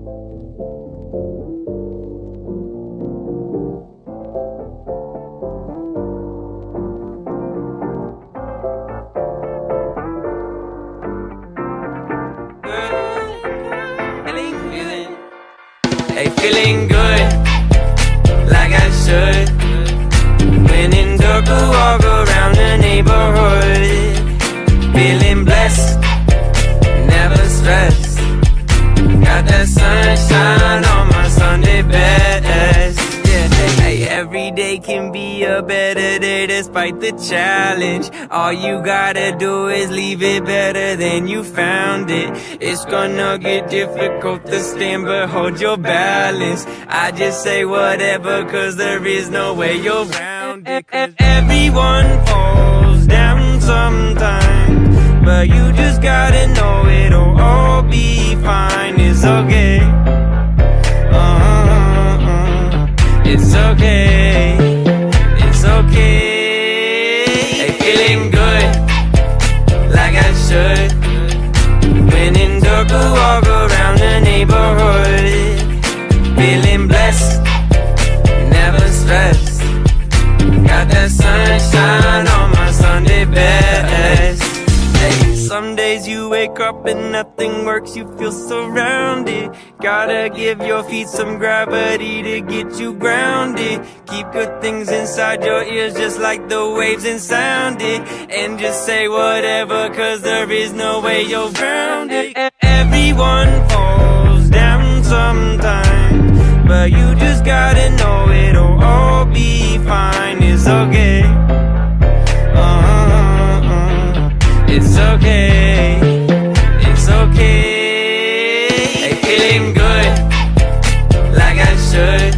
Hey, feeling good, like I should. When in dark, I walk around the neighborhood. Feeling blessed, never stressed. Got that sunshine on my Sunday best. Yeah, hey, every day can be a better day despite the challenge. All you gotta do is leave it better than you found it. It's gonna get difficult to stand, but hold your balance. I just say whatever, cause there is no way you're around it. Cause everyone falls down sometimes, but you just gotta know it'll all be fine. It's okay. It's okay. It's okay. Hey, feeling good, like I should. When in dark, I walk around the neighborhood. Feeling blessed, never stressed. Got that sunshine on my Sunday best. Hey, some days you wake up and nothing works, you feel surrounded. Gotta give your feet some gravity to get you grounded. Keep good things inside your ears just like the waves and sound it. And just say whatever, cause there is no way you're grounded. Everyone falls down sometimes, but you just gotta know it'll all be fine. It's okay. It's okay. It's okay. Hey, feeling good, like I should.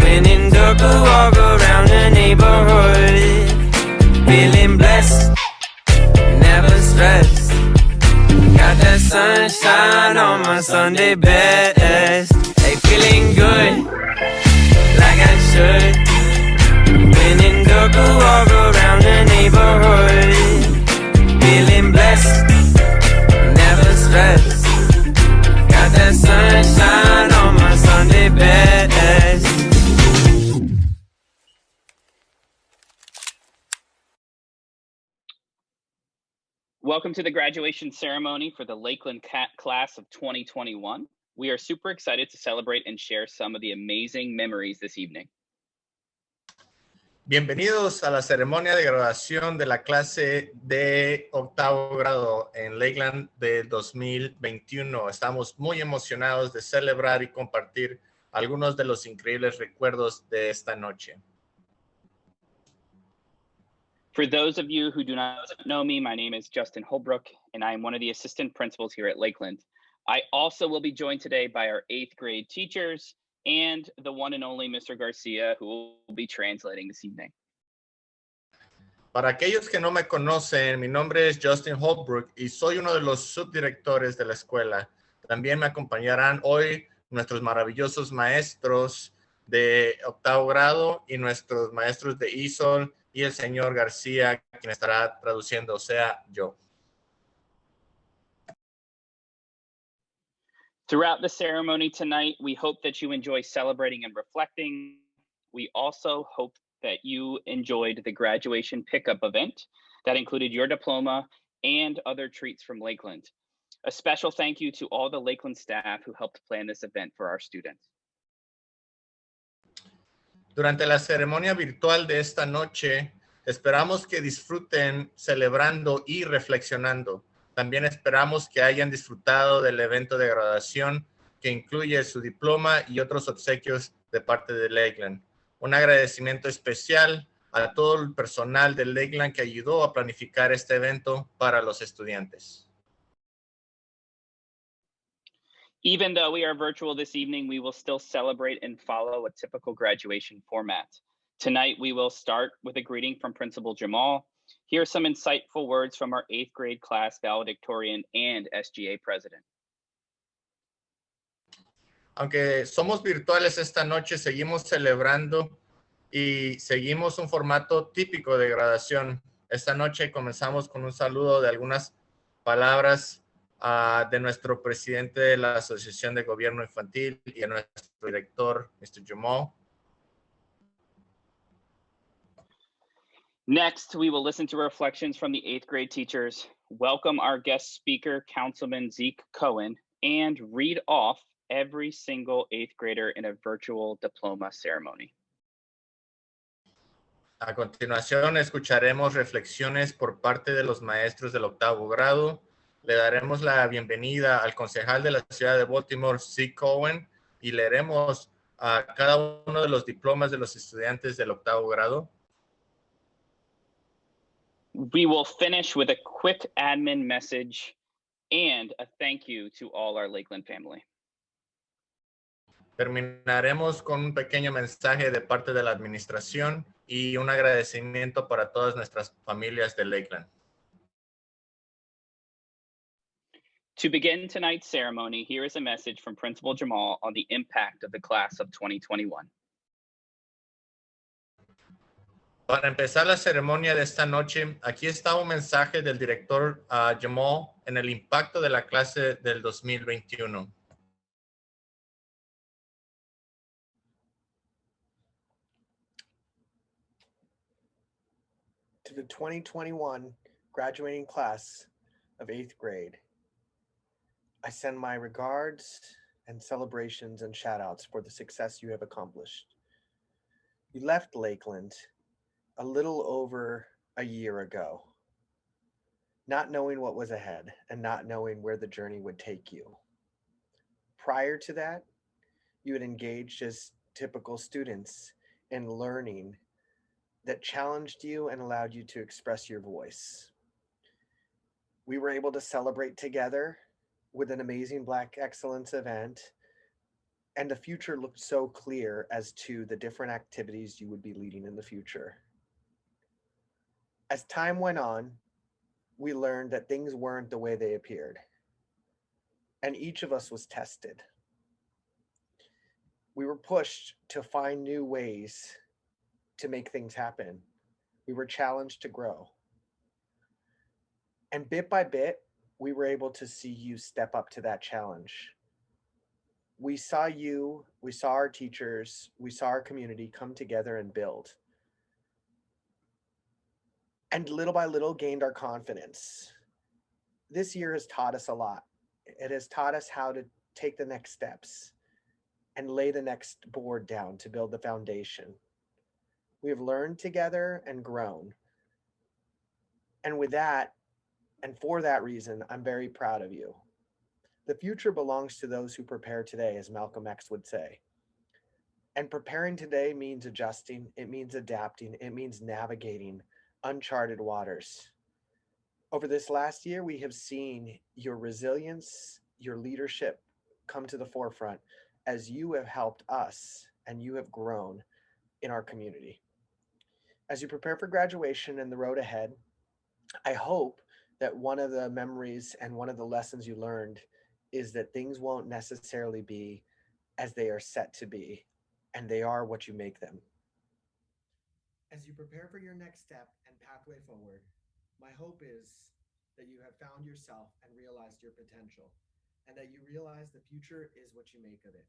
When in dark, I walk around the neighborhood. Feeling blessed, never stressed. Got that sunshine on my Sunday best. Hey, feeling good, like I should. When in dark, I walk around the neighborhood. Feeling blessed, never stressed. Got that sunshine on my Sunday best. Welcome to the graduation ceremony for the Lakeland class of 2021. We are super excited to celebrate and share some of the amazing memories this evening. Bienvenidos a la ceremonia de graduación de la clase de octavo grado en Lakeland del 2021. Estamos muy emocionados de celebrar y compartir algunos de los increíbles recuerdos de esta noche. For those of you who do not know me, my name is Justin Holbrook, and I am one of the assistant principals here at Lakeland. I also will be joined today by our 8th grade teachers and the one and only Mr. Garcia, who will be translating this evening. Para aquellos que no me conocen, mi nombre es Justin Holbrook y soy uno de los subdirectores de la escuela. También me acompañarán hoy nuestros maravillosos maestros de octavo grado y nuestros maestros de ISOL y el señor García, quien estará traduciendo, o sea, yo. Throughout the ceremony tonight, we hope that you enjoy celebrating and reflecting. We also hope that you enjoyed the graduation pickup event that included your diploma and other treats from Lakeland. A special thank you to all the Lakeland staff who helped plan this event for our students. Durante la ceremonia virtual de esta noche, esperamos que disfruten celebrando y reflexionando. También esperamos que hayan disfrutado del evento de graduación que incluye su diploma y otros obsequios de parte de Lakeland. Un agradecimiento especial a todo el personal de Lakeland que ayudó a planificar este evento para los estudiantes. Even though we are virtual this evening, we will still celebrate and follow a typical graduation format. Tonight, we will start with a greeting from Principal Jamal. Here are some insightful words from our 8th grade class valedictorian and SGA president. Aunque somos virtuales esta noche, seguimos celebrando y seguimos un formato típico de graduación. Esta noche comenzamos con un saludo de algunas palabras de nuestro presidente de la Asociación de Gobierno Infantil y a nuestro director, Mr. Jamal. Next, we will listen to reflections from the 8th grade teachers, welcome our guest speaker, Councilman Zeke Cohen, and read off every single 8th grader in a virtual diploma ceremony. A continuación, escucharemos reflexiones por parte de los maestros del octavo grado. Le daremos la bienvenida al concejal de la ciudad de Baltimore, Zeke Cohen, y leeremos a cada uno de los diplomas de los estudiantes del octavo grado. We will finish with a quick admin message and a thank you to all our Lakeland family. Terminaremos con un pequeño mensaje de parte de la administración y un agradecimiento para todas nuestras familias de Lakeland. To begin tonight's ceremony, here is a message from Principal Jamal on the impact of the class of 2021. Para empezar la ceremonia de esta noche, aquí está un mensaje del director Jamal en el impacto de la clase del 2021. To the 2021 graduating class of 8th grade, I send my regards and celebrations and shout outs for the success you have accomplished. You left Lakeland a little over a year ago, not knowing what was ahead and not knowing where the journey would take you. Prior to that, you had engaged as typical students in learning that challenged you and allowed you to express your voice. We were able to celebrate together with an amazing Black Excellence event, and the future looked so clear as to the different activities you would be leading in the future. As time went on, we learned that things weren't the way they appeared, and each of us was tested. We were pushed to find new ways to make things happen. We were challenged to grow. And bit by bit, we were able to see you step up to that challenge. We saw you, we saw our teachers, we saw our community come together and build. And little by little gained our confidence. This year has taught us a lot. It has taught us how to take the next steps and lay the next board down to build the foundation. We have learned together and grown. And with that, and for that reason, I'm very proud of you. The future belongs to those who prepare today, as Malcolm X would say. And preparing today means adjusting, it means adapting, it means navigating uncharted waters. Over this last year, we have seen your resilience, your leadership come to the forefront as you have helped us and you have grown in our community. As you prepare for graduation and the road ahead, I hope that one of the memories and one of the lessons you learned is that things won't necessarily be as they are set to be, and they are what you make them. As you prepare for your next step and pathway forward, my hope is that you have found yourself and realized your potential, and that you realize the future is what you make of it.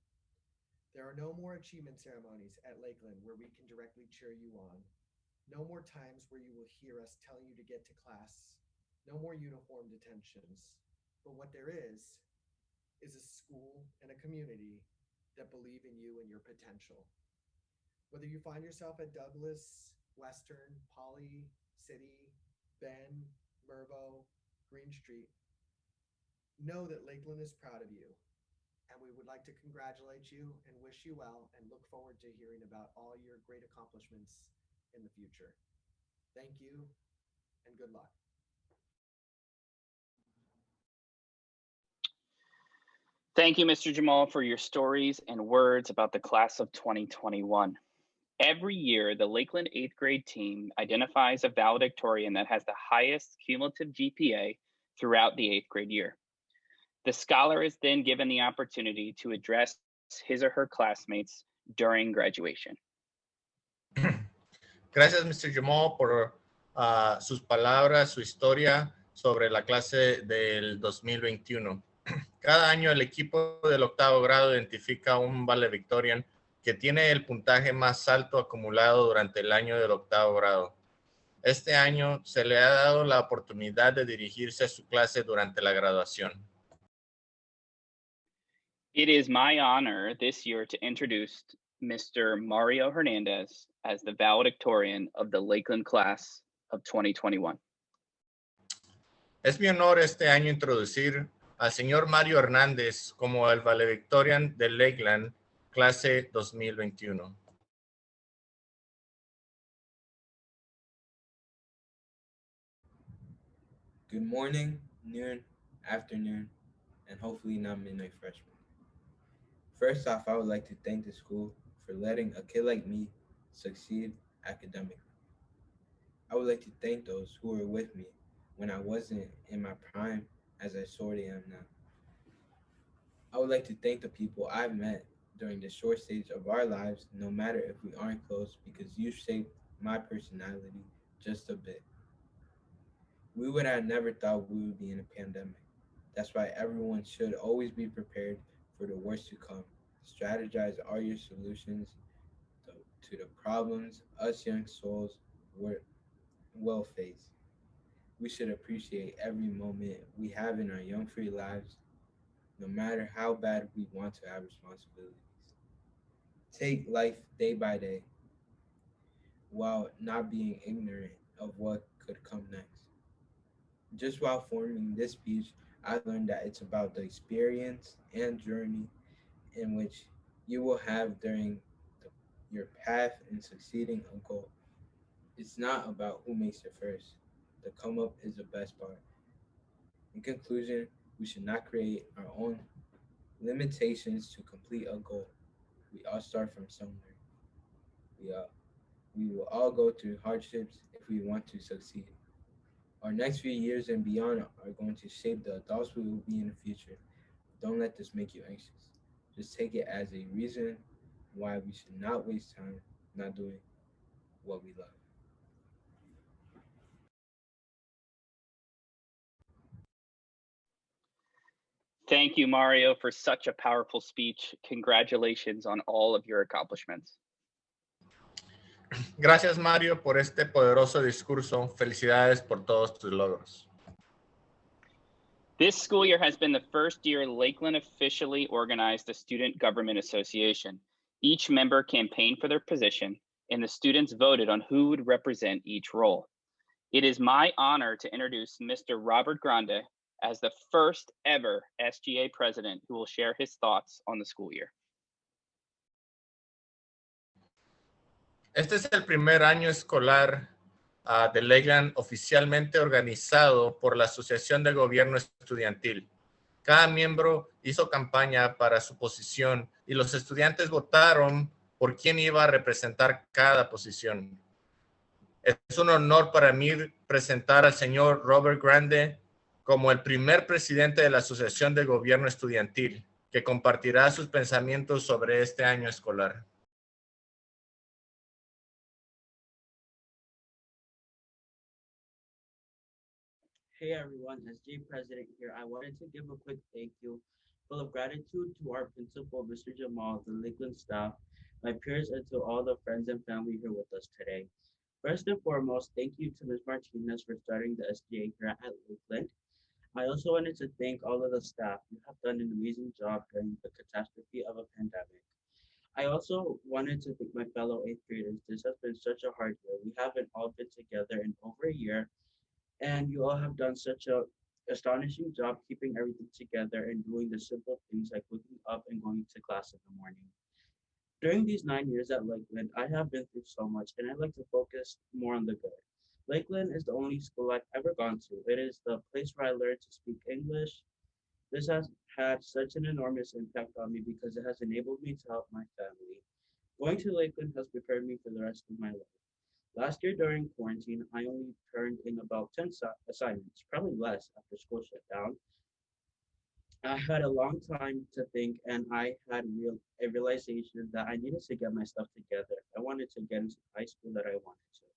There are no more achievement ceremonies at Lakeland where we can directly cheer you on. No more times where you will hear us telling you to get to class. No more uniform detentions. But what there is a school and a community that believe in you and your potential. Whether you find yourself at Douglas, Western, Poly, City, Ben, Mervo, Green Street, know that Lakeland is proud of you. And we would like to congratulate you and wish you well and look forward to hearing about all your great accomplishments in the future. Thank you and good luck. Thank you, Mr. Jamal, for your stories and words about the class of 2021. Every year, the Lakeland 8th grade team identifies a valedictorian that has the highest cumulative GPA throughout the 8th grade year. The scholar is then given the opportunity to address his or her classmates during graduation. Gracias, Mr. Jamal, por sus palabras, su historia. sobre la clase del 2021. Cada año el equipo del octavo grado identifica un valedictorian que tiene el puntaje más alto acumulado durante el año del octavo grado. Este año se le ha dado la oportunidad de dirigirse a su clase durante la graduación. It is my honor this year to introduce Mr. Mario Hernandez as the valedictorian of the Lakeland class of 2021. Es mi honor este año introducir al señor Mario Hernández como el valedictorian de Lakeland, clase 2021. Good morning, noon, afternoon, and hopefully not midnight freshmen. First off, I would like to thank the school for letting a kid like me succeed academically. I would like to thank those who were with me when I wasn't in my prime as I sorely am now. I would like to thank the people I've met during the short stage of our lives, no matter if we aren't close, because you shaped my personality just a bit. We would have never thought we would be in a pandemic. That's why everyone should always be prepared for the worst to come. Strategize all your solutions to the problems us young souls will face. We should appreciate every moment we have in our young free lives, no matter how bad we want to have responsibilities. Take life day by day while not being ignorant of what could come next. Just while forming this speech, I learned that it's about the experience and journey in which you will have during your path in succeeding a goal. It's not about who makes it first. The come up is the best part. In conclusion, we should not create our own limitations to complete a goal. We all start from somewhere. We, uh, we will all go through hardships if we want to succeed. Our next few years and beyond are going to shape the adults we will be in the future. Don't let this make you anxious. Just take it as a reason why we should not waste time not doing what we love. Thank you, Mario, for such a powerful speech. Congratulations on all of your accomplishments. Gracias, Mario, por este poderoso discurso. Felicidades por todos tus logros. This school year has been the first year Lakeland officially organized the Student Government Association. Each member campaigned for their position, and the students voted on who would represent each role. It is my honor to introduce Mr. Robert Grande as the first ever SGA president who will share his thoughts on the school year. Este es el primer año escolar de Lakeland oficialmente organizado por la Asociación de Gobierno Estudiantil. Cada miembro hizo campaña para su posición y los estudiantes votaron por quién iba a representar cada posición. Es un honor para mí presentar al señor Robert Grande como el primer presidente de la Asociación de Gobierno Estudiantil, que compartirá sus pensamientos sobre este año escolar. Hey everyone, as J President here, I wanted to give a quick thank you full of gratitude to our principal, Mr. Jamal, the Lakeland staff, my peers, and to all the friends and family here with us today. First and foremost, thank you to Ms. Martinez for starting the SGA here at Lakeland. I also wanted to thank all of the staff. You have done an amazing job during the catastrophe of a pandemic. I also wanted to thank my fellow 8th graders. This has been such a hard year. We haven't all been together in over a year, and you all have done such a astonishing job keeping everything together and doing the simple things like waking up and going to class in the morning. During these 9 years at Lakeland, I have been through so much, and I'd like to focus more on the good. Lakeland is the only school I've ever gone to. It is the place where I learned to speak English. This has had such an enormous impact on me because it has enabled me to help my family. Going to Lakeland has prepared me for the rest of my life. Last year during quarantine, I only turned in about 10 assignments, probably less after school shut down. I had a long time to think, and I had a realization that I needed to get my stuff together. I wanted to get into high school that I wanted to.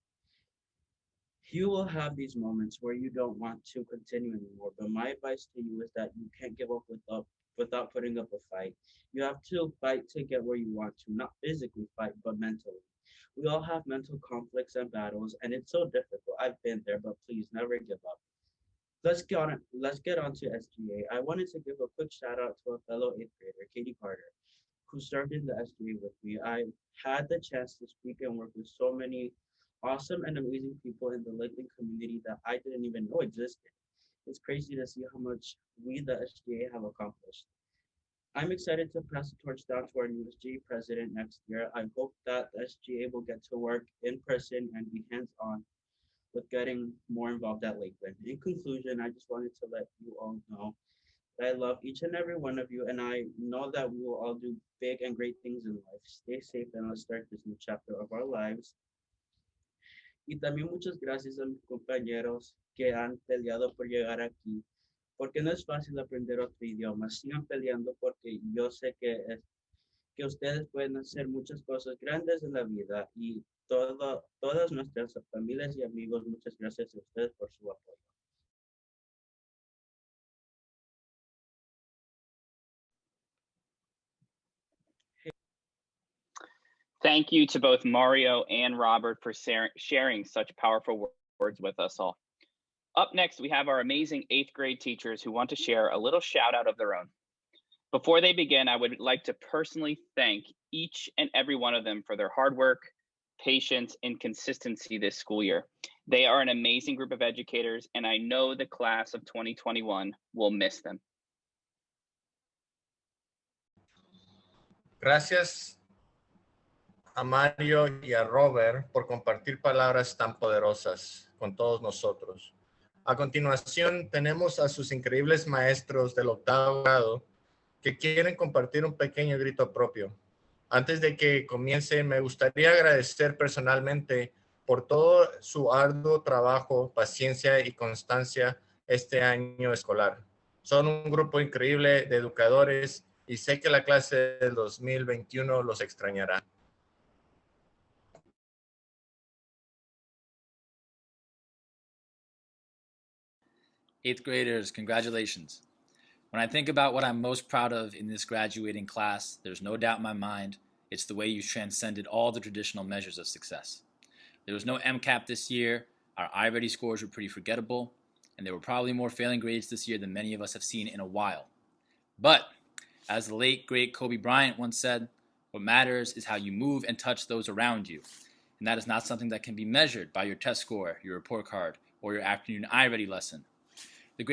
You will have these moments where you don't want to continue anymore, but my advice to you is that you can't give up without putting up a fight. You have to fight to get where you want to, not physically fight, but mentally. We all have mental conflicts and battles, and it's so difficult. I've been there, but please never give up. Let's get on to SGA. I wanted to give a quick shout out to a fellow eighth grader, Katie Carter, who served in the SGA with me. I had the chance to speak and work with so many awesome and amazing people in the Lakeland community that I didn't even know existed. It's crazy to see how much we, the SGA, have accomplished. I'm excited to pass the torch down to our new SGA president next year. I hope that the SGA will get to work in person and be hands on with getting more involved at Lakeland. In conclusion, I just wanted to let you all know that I love each and every one of you, and I know that we will all do big and great things in life. Stay safe, and let's start this new chapter of our lives. Y también muchas gracias a mis compañeros que han peleado por llegar aquí, porque no es fácil aprender otro idioma. Sigan peleando porque yo sé que ustedes pueden hacer muchas cosas grandes en la vida y todas nuestras familias y amigos, muchas gracias a ustedes por su apoyo. Thank you to both Mario and Robert for sharing such powerful words with us all. Up next, we have our amazing 8th grade teachers who want to share a little shout out of their own. Before they begin, I would like to personally thank each and every one of them for their hard work, patience, and consistency this school year. They are an amazing group of educators, and I know the class of 2021 will miss them. Gracias a Mario y a Robert por compartir palabras tan poderosas con todos nosotros. A continuación, tenemos a sus increíbles maestros del octavo grado que quieren compartir un pequeño grito propio. Antes de que comience, me gustaría agradecer personalmente por todo su arduo trabajo, paciencia y constancia este año escolar. Son un grupo increíble de educadores y sé que la clase del 2021 los extrañará. Eighth graders, congratulations. When I think about what I'm most proud of in this graduating class, there's no doubt in my mind it's the way you transcended all the traditional measures of success. There was no MCAP this year, our iReady scores were pretty forgettable, and there were probably more failing grades this year than many of us have seen in a while. But, as the late, great Kobe Bryant once said, what matters is how you move and touch those around you. And that is not something that can be measured by your test score, your report card, or your afternoon iReady lesson. The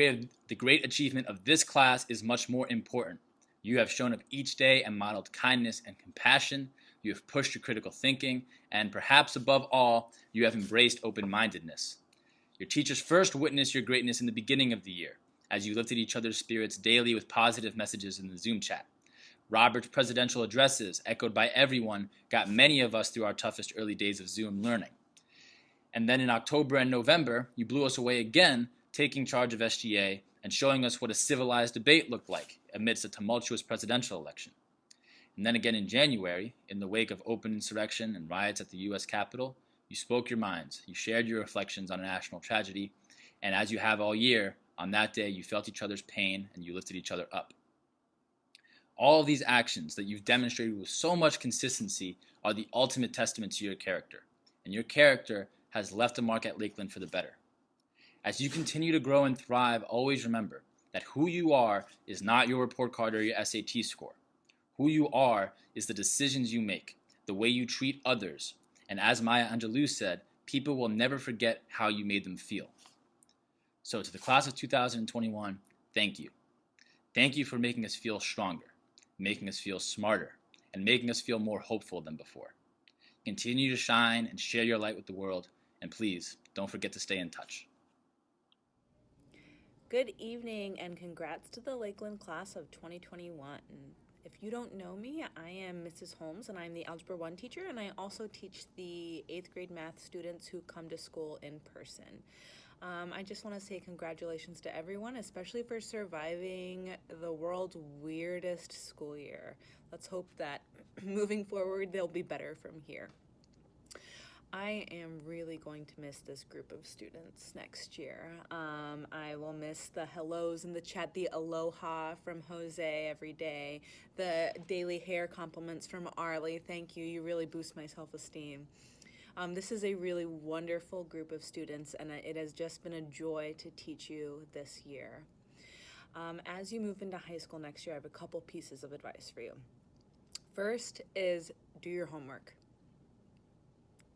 great achievement of this class is much more important. You have shown up each day and modeled kindness and compassion. You have pushed your critical thinking, and perhaps above all, you have embraced open-mindedness. Your teachers first witnessed your greatness in the beginning of the year, as you lifted each other's spirits daily with positive messages in the Zoom chat. Robert's presidential addresses, echoed by everyone, got many of us through our toughest early days of Zoom learning. And then in October and November, you blew us away again, taking charge of SGA and showing us what a civilized debate looked like amidst a tumultuous presidential election. And then again in January, in the wake of open insurrection and riots at the U.S. Capitol, you spoke your minds, you shared your reflections on a national tragedy, and as you have all year, on that day you felt each other's pain and you lifted each other up. All of these actions that you've demonstrated with so much consistency are the ultimate testament to your character, and your character has left a mark at Lakeland for the better. As you continue to grow and thrive, always remember that who you are is not your report card or your SAT score. Who you are is the decisions you make, the way you treat others, and as Maya Angelou said, people will never forget how you made them feel. So to the class of 2021, thank you. Thank you for making us feel stronger, making us feel smarter, and making us feel more hopeful than before. Continue to shine and share your light with the world, and please don't forget to stay in touch. Good evening and congrats to the Lakeland class of 2021. If you don't know me, I am Mrs. Holmes and I'm the Algebra 1 teacher, and I also teach the 8th grade math students who come to school in person. I just want to say congratulations to everyone, especially for surviving the world's weirdest school year. Let's hope that moving forward they'll be better from here. I am really going to miss this group of students next year. I will miss the hellos in the chat, the aloha from Jose every day, the daily hair compliments from Arlie. Thank you. You really boost my self-esteem. This is a really wonderful group of students, and it has just been a joy to teach you this year. As you move into high school next year, I have a couple pieces of advice for you. First is do your homework.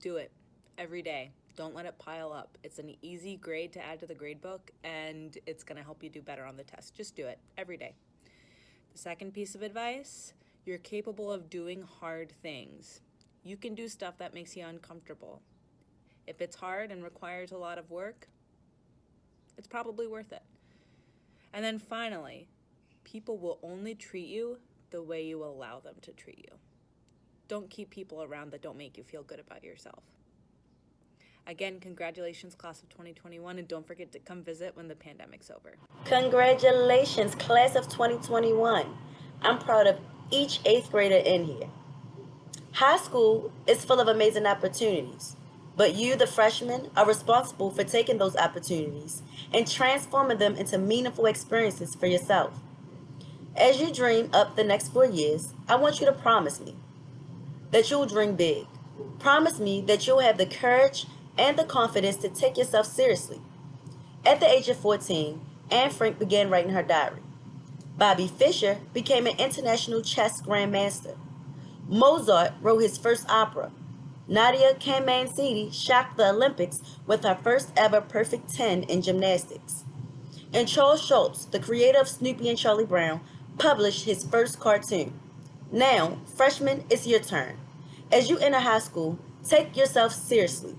Do it every day. Don't let it pile up. It's an easy grade to add to the grade book, and it's going to help you do better on the test. Just do it every day. The second piece of advice, you're capable of doing hard things. You can do stuff that makes you uncomfortable. If it's hard and requires a lot of work, it's probably worth it. And then finally, people will only treat you the way you allow them to treat you. Don't keep people around that don't make you feel good about yourself. Again, congratulations, class of 2021, and don't forget to come visit when the pandemic's over. Congratulations, class of 2021. I'm proud of each 8th grader in here. High school is full of amazing opportunities, but you, the freshmen, are responsible for taking those opportunities and transforming them into meaningful experiences for yourself. As you dream up the next 4 years, I want you to promise me that you'll dream big. Promise me that you'll have the courage and the confidence to take yourself seriously. At the age of 14, Anne Frank began writing her diary. Bobby Fischer became an international chess grandmaster. Mozart wrote his first opera. Nadia Comaneci shocked the Olympics with her first ever perfect 10 in gymnastics. And Charles Schulz, the creator of Snoopy and Charlie Brown, published his first cartoon. Now, freshmen, it's your turn. As you enter high school, take yourself seriously.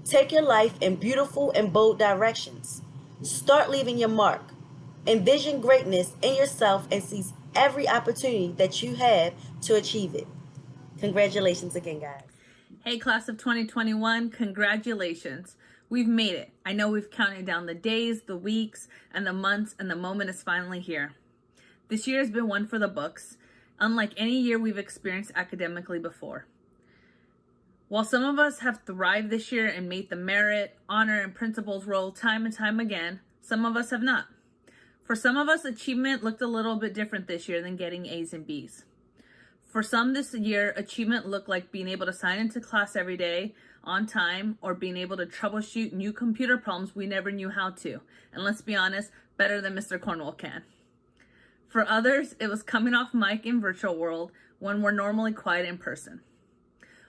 Take your life in beautiful and bold directions. Start leaving your mark. Envision greatness in yourself and seize every opportunity that you have to achieve it. Congratulations again, guys. Hey, class of 2021, congratulations. We've made it. I know we've counted down the days, the weeks, and the months, and the moment is finally here. This year has been one for the books, unlike any year we've experienced academically before. While some of us have thrived this year and made the merit, honor, and principles roll time and time again, some of us have not. For some of us, achievement looked a little bit different this year than getting A's and B's. For some this year, achievement looked like being able to sign into class every day on time or being able to troubleshoot new computer problems we never knew how to. And let's be honest, better than Mr. Cornwall can. For others, it was coming off mic in virtual world when we're normally quiet in person.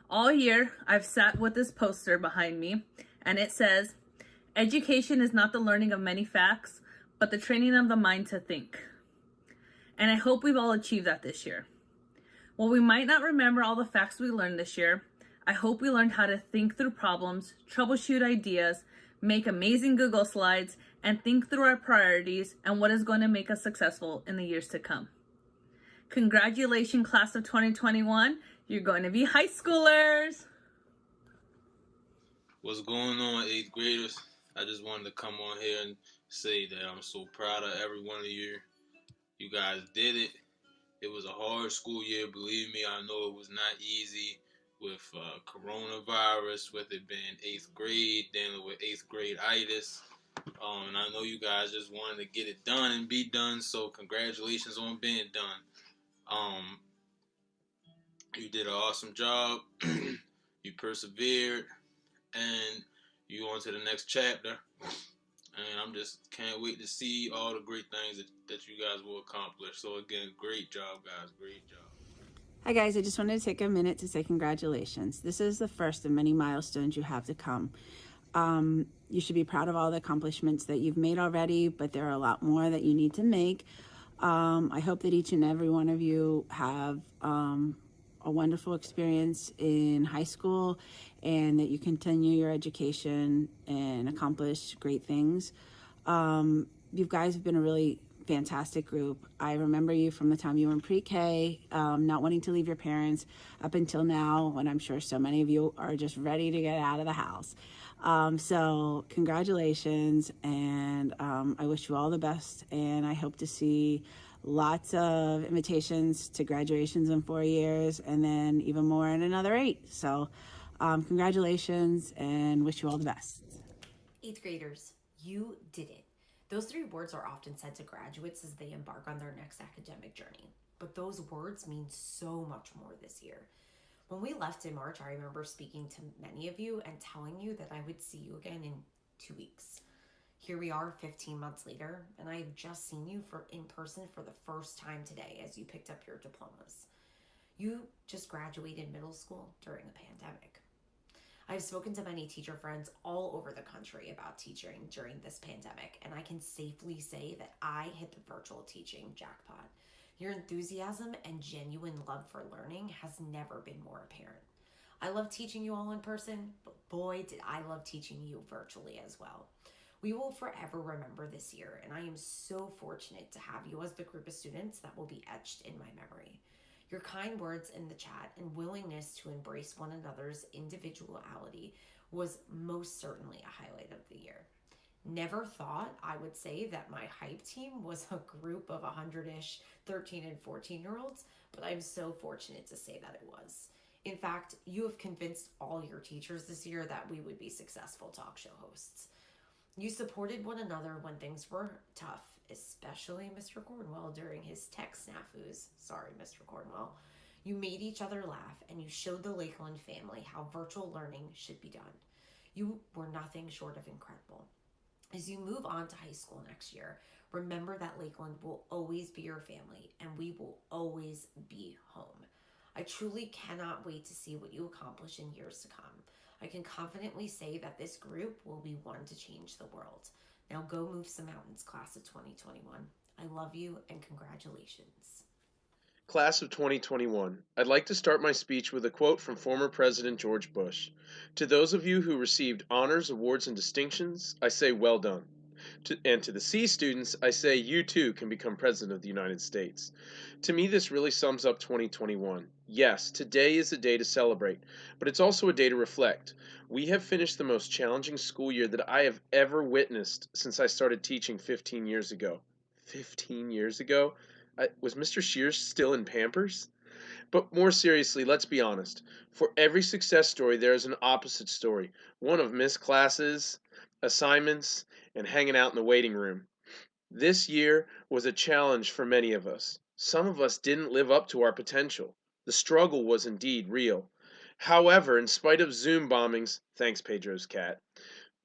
All year, I've sat with this poster behind me, and it says, "Education is not the learning of many facts, but the training of the mind to think." And I hope we've all achieved that this year. While we might not remember all the facts we learned this year, I hope we learned how to think through problems, troubleshoot ideas, make amazing Google slides, and think through our priorities and what is going to make us successful in the years to come. Congratulations, class of 2021. You're going to be high schoolers. What's going on, 8th graders? I just wanted to come on here and say that I'm so proud of every one of you. You guys did it. It was a hard school year, believe me. I know it was not easy with coronavirus, with it being 8th grade, dealing with 8th grade-itis. And I know you guys just wanted to get it done and be done, so congratulations on being done. You did an awesome job. You persevered, and you on to the next chapter. And I'm just can't wait to see all the great things that you guys will accomplish. So again, great job, guys. Great job. Hi guys, I just wanted to take a minute to say congratulations. This is the first of many milestones you have to come. You should be proud of all the accomplishments that you've made already, but there are a lot more that you need to make. I hope that each and every one of you have a wonderful experience in high school and that you continue your education and accomplish great things. You guys have been a really fantastic group. I remember you from the time you were in pre-K, not wanting to leave your parents up until now, when I'm sure so many of you are just ready to get out of the house. So congratulations, and I wish you all the best, and I hope to see lots of invitations to graduations in 4 years and then even more in another 8. So Congratulations and wish you all the best. Eighth graders, you did it. Those 3 words are often said to graduates as they embark on their next academic journey. But those words mean so much more this year. When we left in March, I remember speaking to many of you and telling you that I would see you again in 2 weeks. Here we are 15 months later, and I have just seen you in person for the first time today as you picked up your diplomas. You just graduated middle school during a pandemic. I've spoken to many teacher friends all over the country about teaching during this pandemic, and I can safely say that I hit the virtual teaching jackpot. Your enthusiasm and genuine love for learning has never been more apparent. I love teaching you all in person, but boy, did I love teaching you virtually as well. We will forever remember this year, and I am so fortunate to have you as the group of students that will be etched in my memory. Your kind words in the chat and willingness to embrace one another's individuality was most certainly a highlight of the year. Never thought I would say that my hype team was a group of 100-ish 13 and 14-year-olds, but I'm so fortunate to say that it was. In fact, you have convinced all your teachers this year that we would be successful talk show hosts. You supported one another when things were tough, especially Mr. Cornwell during his tech snafus. Sorry, Mr. Cornwell. You made each other laugh, and you showed the Lakeland family how virtual learning should be done. You were nothing short of incredible. As you move on to high school next year, remember that Lakeland will always be your family, and we will always be home. I truly cannot wait to see what you accomplish in years to come. I can confidently say that this group will be one to change the world. Now go move some mountains, class of 2021. I love you and congratulations. Class of 2021, I'd like to start my speech with a quote from former President George Bush. To those of you who received honors, awards, and distinctions, I say well done. And to the C students, I say you too can become President of the United States. To me, this really sums up 2021. Yes, today is a day to celebrate, but it's also a day to reflect. We have finished the most challenging school year that I have ever witnessed since I started teaching 15 years ago. 15 years ago? Was Mr. Shears still in Pampers? But more seriously, let's be honest. For every success story, there is an opposite story. One of missed classes, assignments, and hanging out in the waiting room. This year was a challenge for many of us. Some of us didn't live up to our potential. The struggle was indeed real. However, in spite of Zoom bombings, thanks Pedro's cat,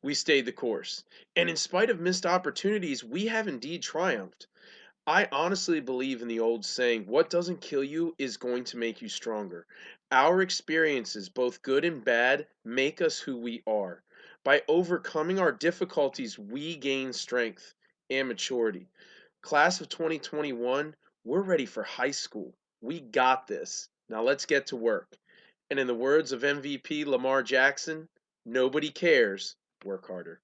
we stayed the course. And in spite of missed opportunities, we have indeed triumphed. I honestly believe in the old saying, what doesn't kill you is going to make you stronger. Our experiences, both good and bad, make us who we are. By overcoming our difficulties, we gain strength and maturity. Class of 2021, we're ready for high school. We got this. Now let's get to work. And in the words of MVP Lamar Jackson, nobody cares. Work harder.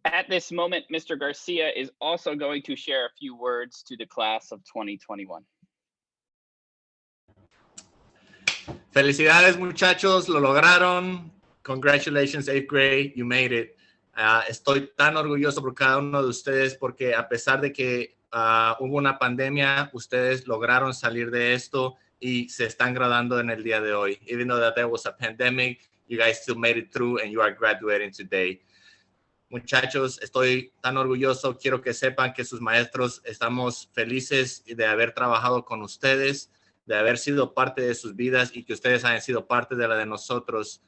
At this moment, Mr. Garcia is also going to share a few words to the class of 2021. Felicidades, muchachos, lo lograron. Congratulations, 8th grade, you made it. Estoy tan orgulloso por cada uno de ustedes porque a pesar de que hubo una pandemia, ustedes lograron salir de esto y se están graduando en el día de hoy. Even though that there was a pandemic, you guys still made it through and you are graduating today. Muchachos, estoy tan orgulloso. Quiero que sepan que sus maestros estamos felices de haber trabajado con ustedes, de haber sido parte de sus vidas y que ustedes hayan sido parte de la de nosotros.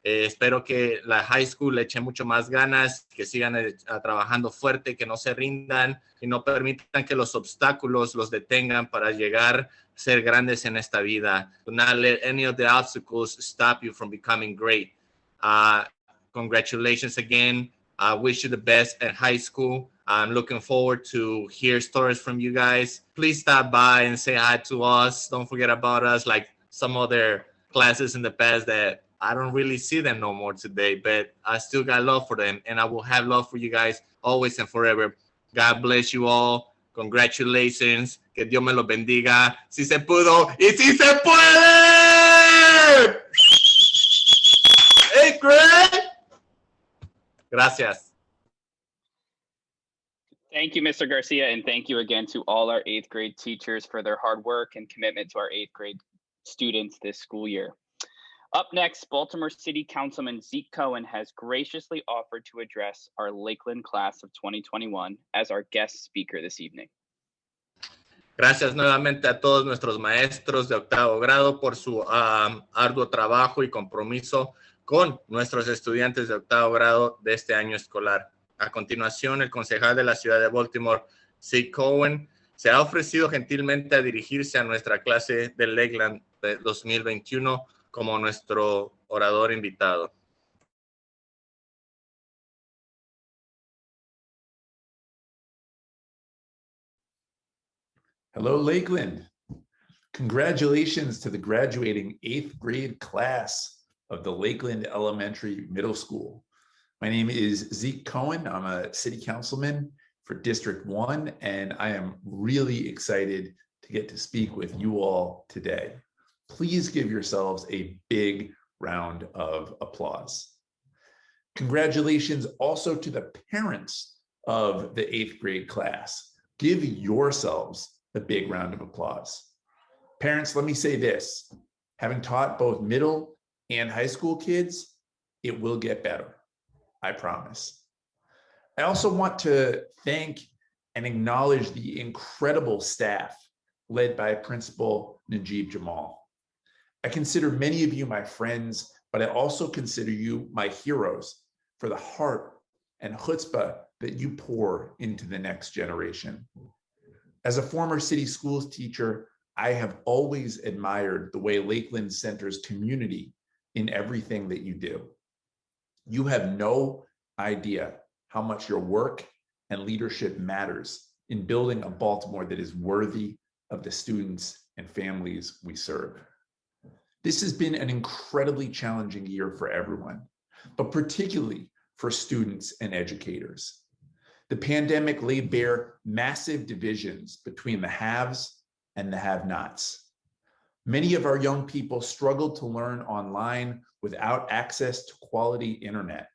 Espero que la high school le eche mucho más ganas, que sigan trabajando fuerte, que no se rindan y no permitan que los obstáculos los detengan para llegar a ser grandes en esta vida. Do not let any of the obstacles stop you from becoming great. Congratulations again. I wish you the best at high school. I'm looking forward to hear stories from you guys. Please stop by and say hi to us. Don't forget about us like some other classes in the past that I don't really see them no more today, but I still got love for them, and I will have love for you guys always and forever. God bless you all. Congratulations. Que Dios me los bendiga. Si se pudo y si se puede. 8th grade. Gracias. Thank you, Mr. Garcia, and thank you again to all our 8th grade teachers for their hard work and commitment to our 8th grade students this school year. Up next, Baltimore City Councilman Zeke Cohen has graciously offered to address our Lakeland class of 2021 as our guest speaker this evening. Gracias nuevamente a todos nuestros maestros de octavo grado por su arduo trabajo y compromiso con nuestros estudiantes de octavo grado de este año escolar. A continuación, el concejal de la ciudad de Baltimore, Zeke Cohen, se ha ofrecido gentilmente a dirigirse a nuestra clase de Lakeland de 2021 como nuestro orador invitado. Hello, Lakeland. Congratulations to the graduating 8th grade class of the Lakeland Elementary Middle School. My name is Zeke Cohen. I'm a city councilman for District 1, and I am really excited to get to speak with you all today. Please give yourselves a big round of applause. Congratulations also to the parents of the 8th grade class. Give yourselves a big round of applause. Parents, let me say this. Having taught both middle and high school kids, it will get better. I promise. I also want to thank and acknowledge the incredible staff led by Principal Najib Jamal. I consider many of you my friends, but I also consider you my heroes for the heart and chutzpah that you pour into the next generation. As a former city schools teacher, I have always admired the way Lakeland centers community in everything that you do. You have no idea how much your work and leadership matters in building a Baltimore that is worthy of the students and families we serve. This has been an incredibly challenging year for everyone, but particularly for students and educators. The pandemic laid bare massive divisions between the haves and the have-nots. Many of our young people struggled to learn online without access to quality internet.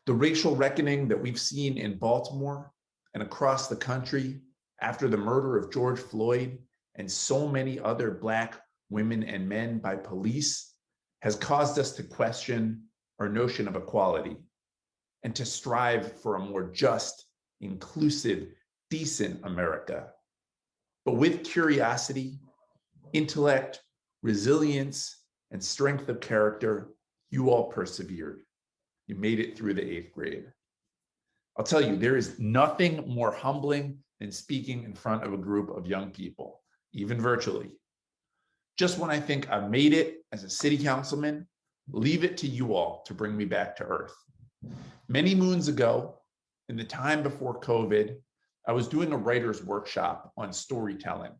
The racial reckoning that we've seen in Baltimore and across the country after the murder of George Floyd and so many other Black women and men by police has caused us to question our notion of equality and to strive for a more just, inclusive, decent America. But with curiosity, intellect, resilience, and strength of character, you all persevered. You made it through the 8th grade. I'll tell you, there is nothing more humbling than speaking in front of a group of young people, even virtually. Just when I think I've made it as a city councilman, leave it to you all to bring me back to earth. Many moons ago, in the time before COVID, I was doing a writer's workshop on storytelling.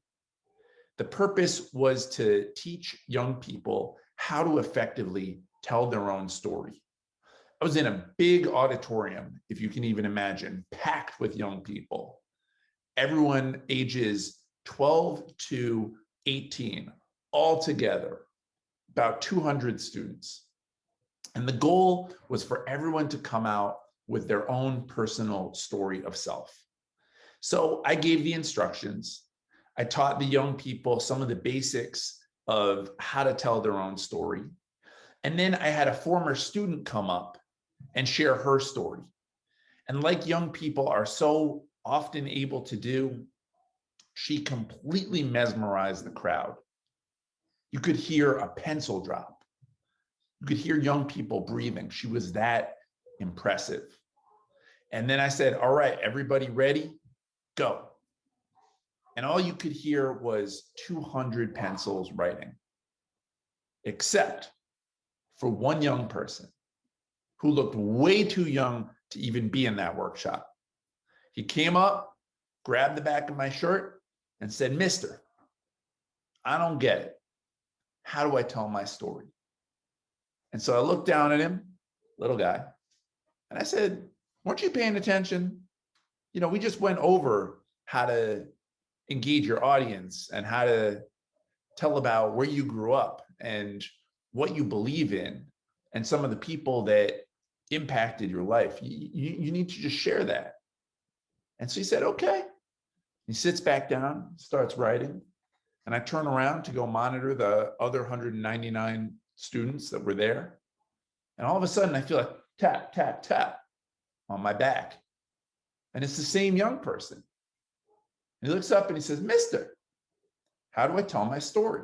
The purpose was to teach young people how to effectively tell their own story. I was in a big auditorium, if you can even imagine, packed with young people. Everyone ages 12 to 18, all together, about 200 students. And the goal was for everyone to come out with their own personal story of self. So I gave the instructions. I taught the young people some of the basics of how to tell their own story. And then I had a former student come up and share her story. And like young people are so often able to do, she completely mesmerized the crowd. You could hear a pencil drop. You could hear young people breathing. She was that impressive. And then I said, all right, everybody ready? Go. And all you could hear was 200 pencils writing, except for one young person who looked way too young to even be in that workshop. He came up, grabbed the back of my shirt and said, "Mister, I don't get it. How do I tell my story?" And so I looked down at him, little guy, and I said, "Weren't you paying attention? You know, we just went over how to engage your audience and how to tell about where you grew up and what you believe in and some of the people that impacted your life. You need to just share that." And so he said, okay. He sits back down, starts writing. And I turn around to go monitor the other 199 students that were there. And all of a sudden I feel like tap, tap, tap on my back. And it's the same young person. He looks up and he says, Mister, how do I tell my story?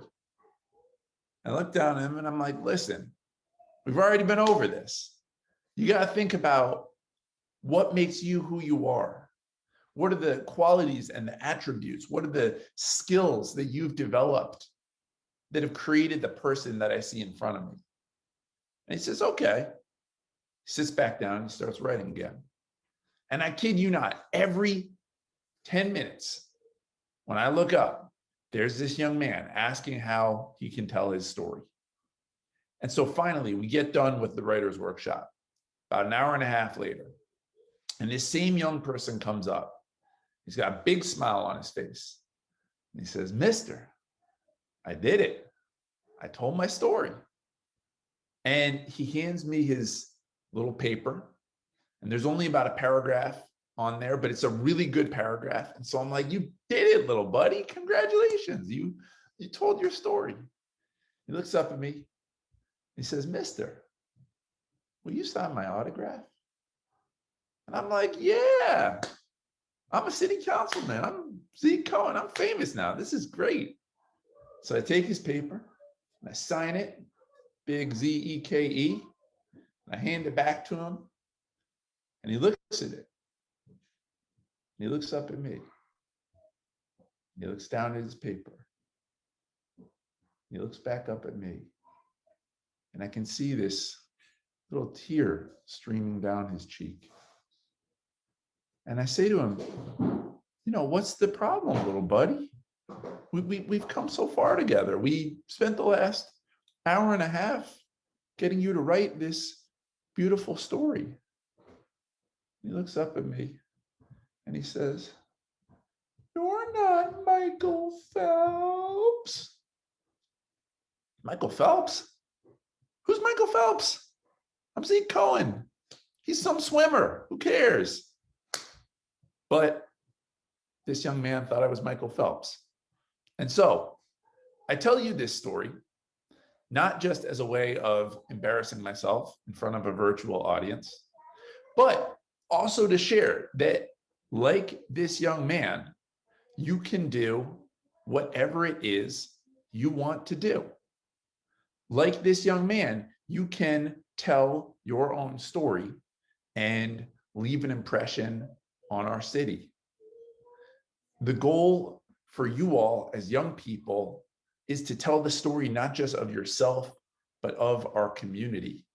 I look down at him and I'm like, listen, we've already been over this. You got to think about what makes you who you are. What are the qualities and the attributes? What are the skills that you've developed that have created the person that I see in front of me? And he says, okay. He sits back down and he starts writing again. And I kid you not, every 10 minutes, when I look up, there's this young man asking how he can tell his story. And so finally, we get done with the writer's workshop about an hour and a half later. And this same young person comes up. He's got a big smile on his face. And he says, Mister, I did it. I told my story. And he hands me his little paper. And there's only about a paragraph on there, but it's a really good paragraph. And so I'm like, you did it, little buddy. Congratulations. You told your story. He looks up at me. He says, Mister, will you sign my autograph? And I'm like, yeah, I'm a city councilman. I'm Zeke Cohen. I'm famous now. This is great. So I take his paper and I sign it, big Z-E-K-E. I hand it back to him. And he looks at it. He looks up at me. He looks down at his paper. He looks back up at me. And I can see this little tear streaming down his cheek. And I say to him, you know, what's the problem, little buddy? We've come so far together. We spent the last hour and a half getting you to write this beautiful story. He looks up at me and he says, you're not Michael Phelps. Michael Phelps? Who's Michael Phelps? I'm Zeke Cohen. He's some swimmer. Who cares? But this young man thought I was Michael Phelps. And so I tell you this story, not just as a way of embarrassing myself in front of a virtual audience, but also to share that, like this young man, you can do whatever it is you want to do. Like this young man, you can tell your own story and leave an impression on our city. The goal for you all as young people is to tell the story not just of yourself, but of our community.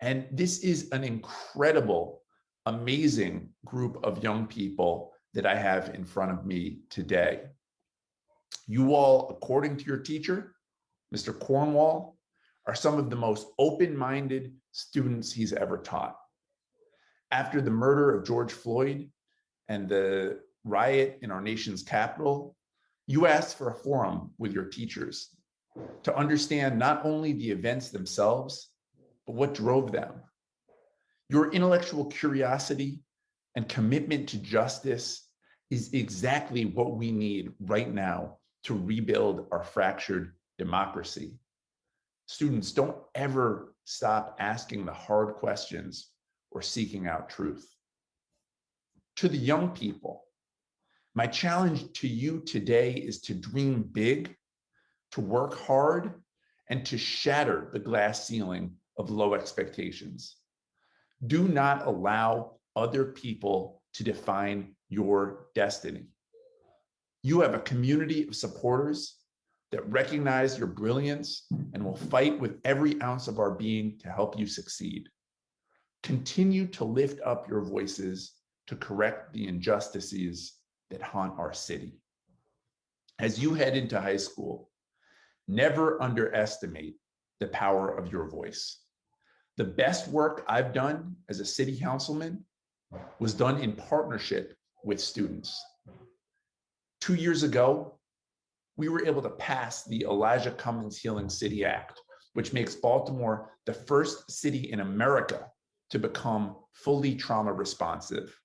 And this is an incredible, amazing group of young people that I have in front of me today. You all, according to your teacher, Mr. Cornwall, are some of the most open-minded students he's ever taught. After the murder of George Floyd and the riot in our nation's capital, you asked for a forum with your teachers to understand not only the events themselves, but what drove them. Your intellectual curiosity and commitment to justice is exactly what we need right now to rebuild our fractured democracy. Students, don't ever stop asking the hard questions or seeking out truth. To the young people, my challenge to you today is to dream big, to work hard, and to shatter the glass ceiling of low expectations. Do not allow other people to define your destiny. You have a community of supporters that recognize your brilliance and will fight with every ounce of our being to help you succeed. Continue to lift up your voices to correct the injustices that haunt our city. As you head into high school, never underestimate the power of your voice. The best work I've done as a city councilman was done in partnership with students. 2 years ago, we were able to pass the Elijah Cummings Healing City Act, which makes Baltimore the first city in America to become fully trauma responsive.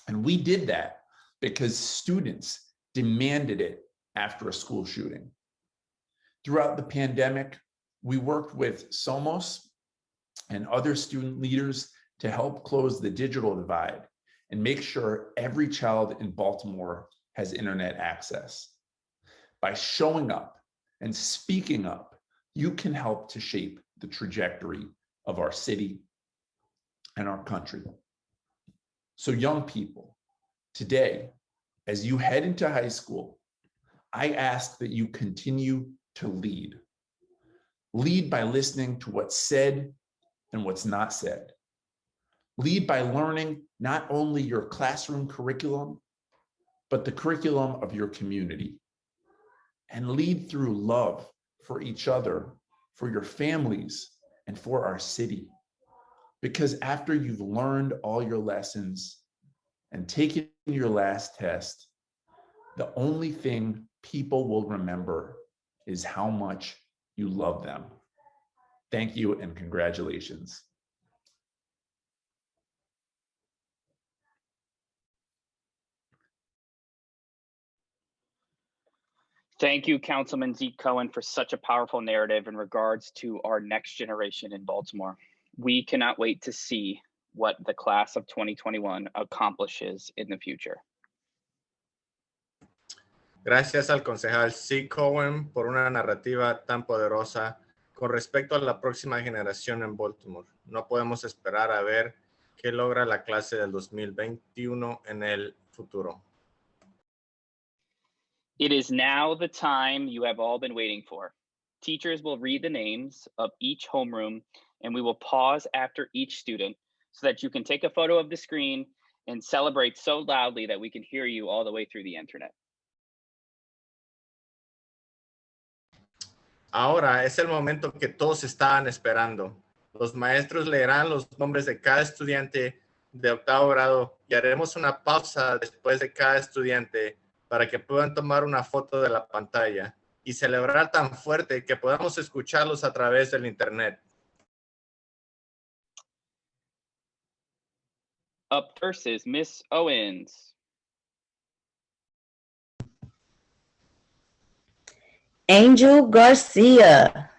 And we did that because students demanded it after a school shooting. Throughout the pandemic, we worked with Somos and other student leaders to help close the digital divide and make sure every child in Baltimore has internet access. By showing up and speaking up, you can help to shape the trajectory of our city and our country. So young people, today, as you head into high school, I ask that you continue to lead. Lead by listening to what's said and what's not said. Lead by learning not only your classroom curriculum, but the curriculum of your community. And lead through love for each other, for your families, and for our city. Because after you've learned all your lessons and taken your last test, the only thing people will remember is how much you love them. Thank you and congratulations. Thank you, Councilman Zeke Cohen, for such a powerful narrative in regards to our next generation in Baltimore. We cannot wait to see what the class of 2021 accomplishes in the future. Gracias al concejal C. Cohen por una narrativa tan poderosa con respecto a la próxima generación en Baltimore. No podemos esperar a ver qué logra la clase del 2021 en el futuro. It is now the time you have all been waiting for. Teachers will read the names of each homeroom, and we will pause after each student so that you can take a photo of the screen and celebrate so loudly that we can hear you all the way through the internet. Ahora es el momento que todos estaban esperando. Los maestros leerán los nombres de cada estudiante de octavo grado y haremos una pausa después de cada estudiante para que puedan tomar una foto de la pantalla y celebrar tan fuerte que podamos escucharlos a través del internet. Up first is Miss Owens. Angel Garcia.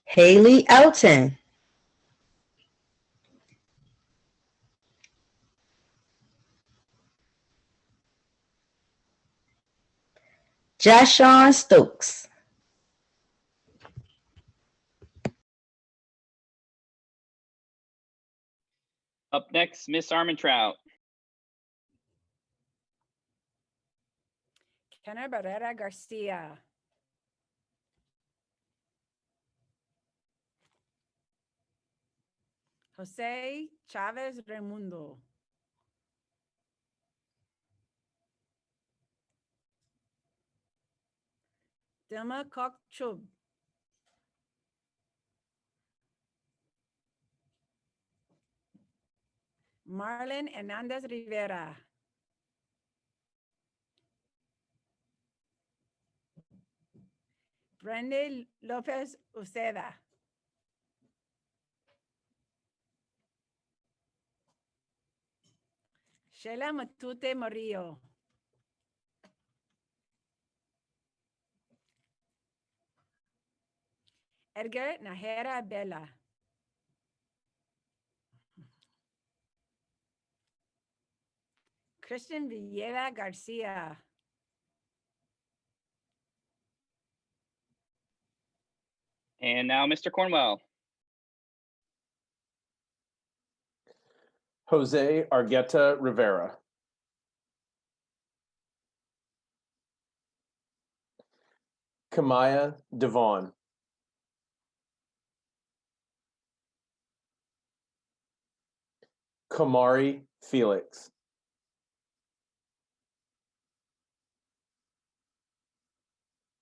Haley Elton. Jashon Stokes. Up next, Miss Armentrout. Kenna Barrera Garcia. Jose Chavez Raimundo. Dilma Koch Chub. Marlon Hernandez Rivera. Brenda Lopez Uceda. Sheila Matute Morillo. Edgar Nahera Bella. Christian Villeda Garcia. And now Mr. Cornwell. Jose Argueta Rivera. Kamaya Devon. Kamari Felix.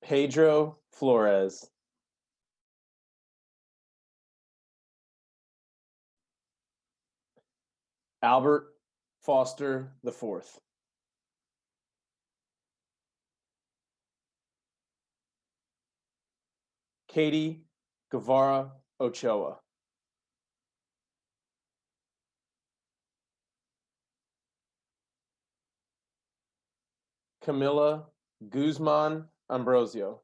Pedro Flores. Albert Foster IV. Katie Guevara Ochoa. Camila Guzman Ambrosio.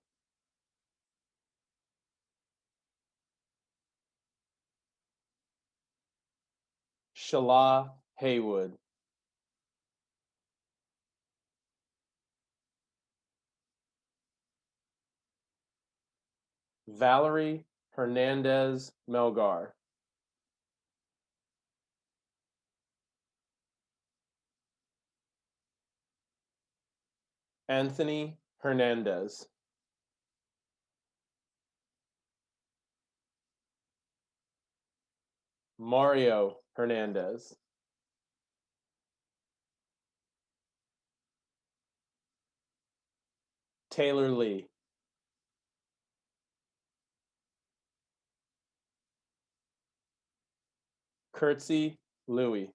Shala Haywood. Valerie Hernandez Melgar. Anthony Hernandez. Mario Hernandez. Taylor Lee. Kurtzy Louie.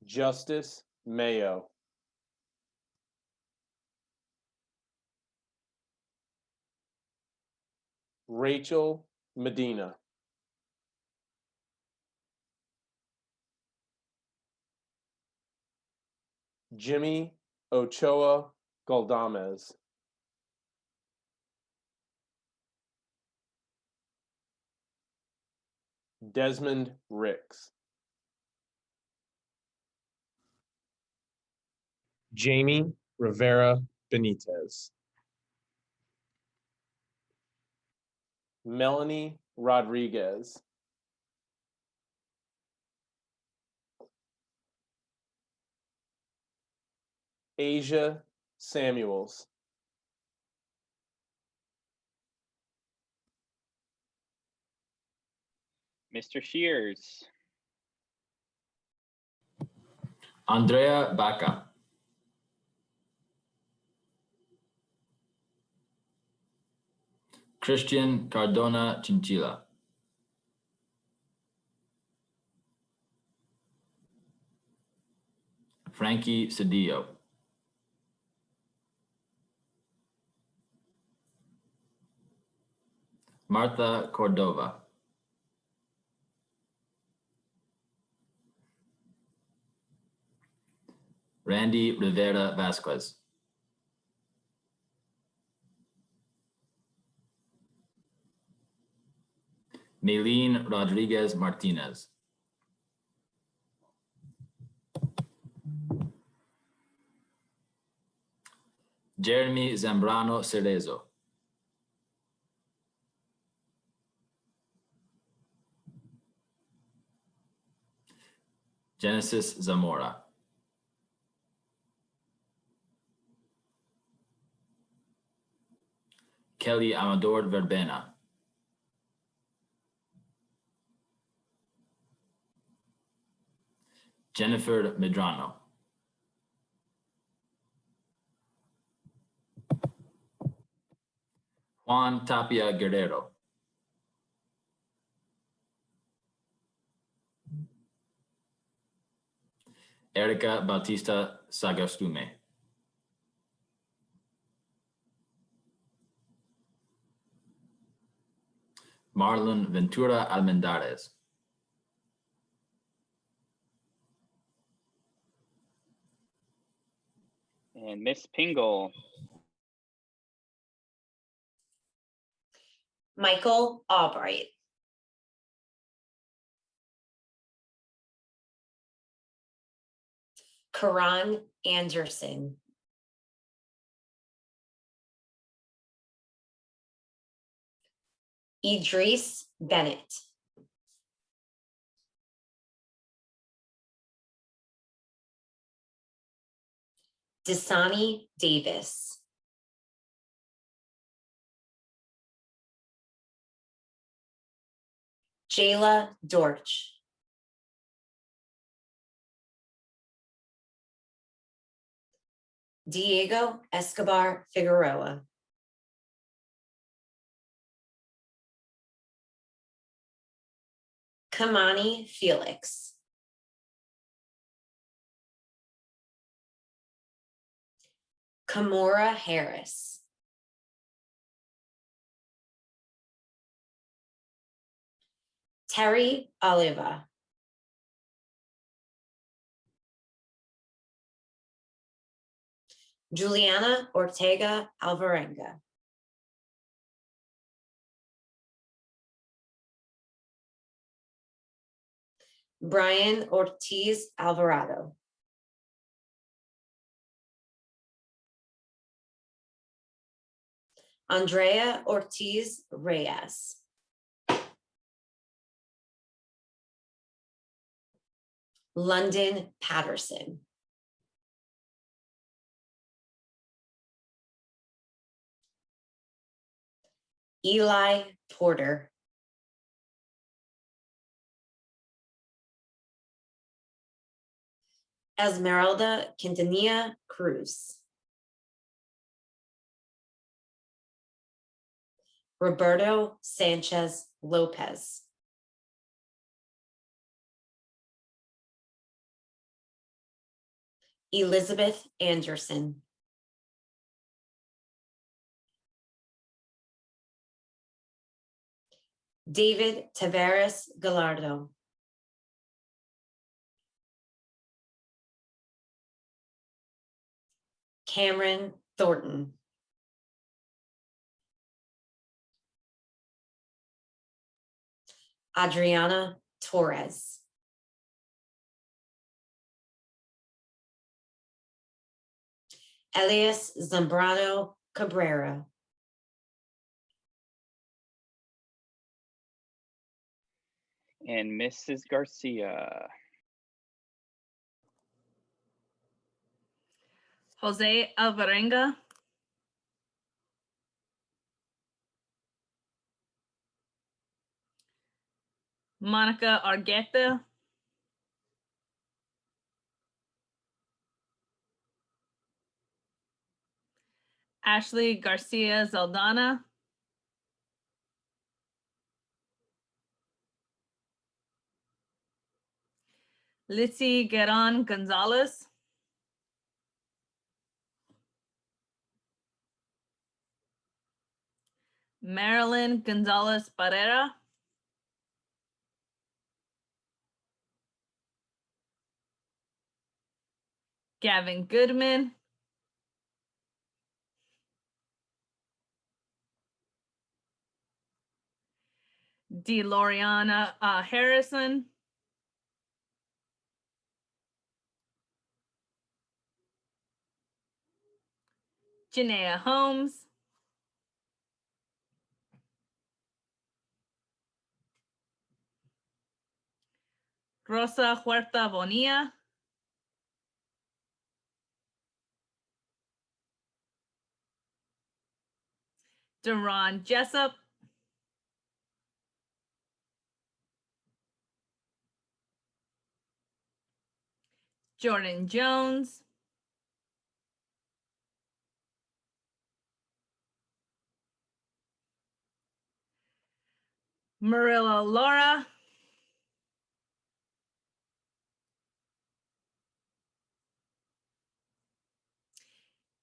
Justice Mayo. Rachel Medina. Jimmy Ochoa Galdames. Desmond Ricks. Jamie Rivera Benitez. Melanie Rodriguez. Asia Samuels. Mr. Shears. Andrea Baca. Christian Cardona Chinchilla. Frankie Cedillo. Martha Cordova. Randy Rivera Vasquez. Maylene Rodriguez Martinez. Jeremy Zambrano Cerezo. Genesis Zamora. Kelly Amador Verbena. Jennifer Medrano. Juan Tapia Guerrero. Erica Bautista Sagastume. Marlon Ventura Almendarez. And Miss Pingle. Michael Albright. Karan Anderson. Idris Bennett. Dasani Davis. Jayla Dorch. Diego Escobar Figueroa. Kamani Felix. Kamora Harris. Terry Oliva. Juliana Ortega Alvarenga. Brian Ortiz Alvarado. Andrea Ortiz Reyes. London Patterson. Eli Porter. Esmeralda Quintanilla Cruz. Roberto Sanchez Lopez. Elizabeth Anderson. David Tavares Gallardo. Cameron Thornton. Adriana Torres. Elias Zambrano Cabrera. And Mrs. Garcia. Jose Alvarenga. Monica Argueta. Ashley Garcia Zaldana. Litzy Gueron Gonzalez. Marilyn Gonzalez Barrera. Gavin Goodman. DeLoriana Harrison. Janaea Holmes. Rosa Huerta Bonilla. Deron Jessup. Jordan Jones. Marilla Laura.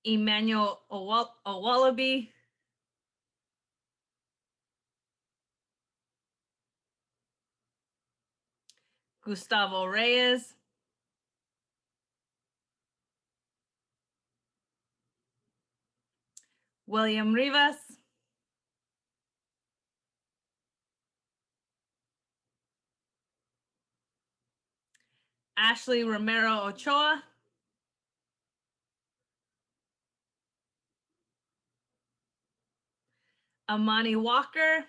Emmanuel Owalabi. Gustavo Reyes. William Rivas. Ashley Romero Ochoa. Amani Walker.